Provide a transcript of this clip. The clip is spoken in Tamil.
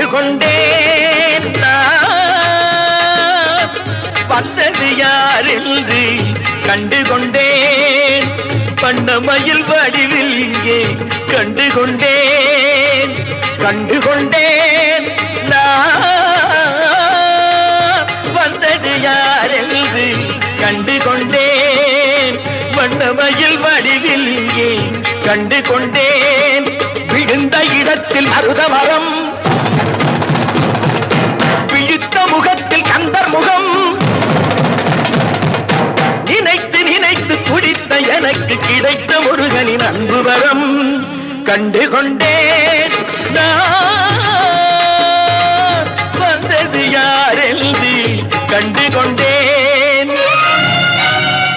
கொண்டேன் வந்தது யார் என்று கண்டு கொண்டேன் வண்ணமயில் வடிவில் இங்கே கண்டு கொண்டேன் வந்தது யார் என்று கண்டு கொண்டேன் வண்ணமயில் வடிவில் இங்கே கண்டு கொண்டேன் விழுந்த இடத்தில் மருதமரம் விழித்த முகத்தில் கந்தர் முகம் நினைத்து நினைத்து துடித்த எனக்கு கிடைத்த முருகனின் அன்பு வரம் கண்டு கொண்டேன் வந்தது யார் என்று கண்டு கொண்டேன்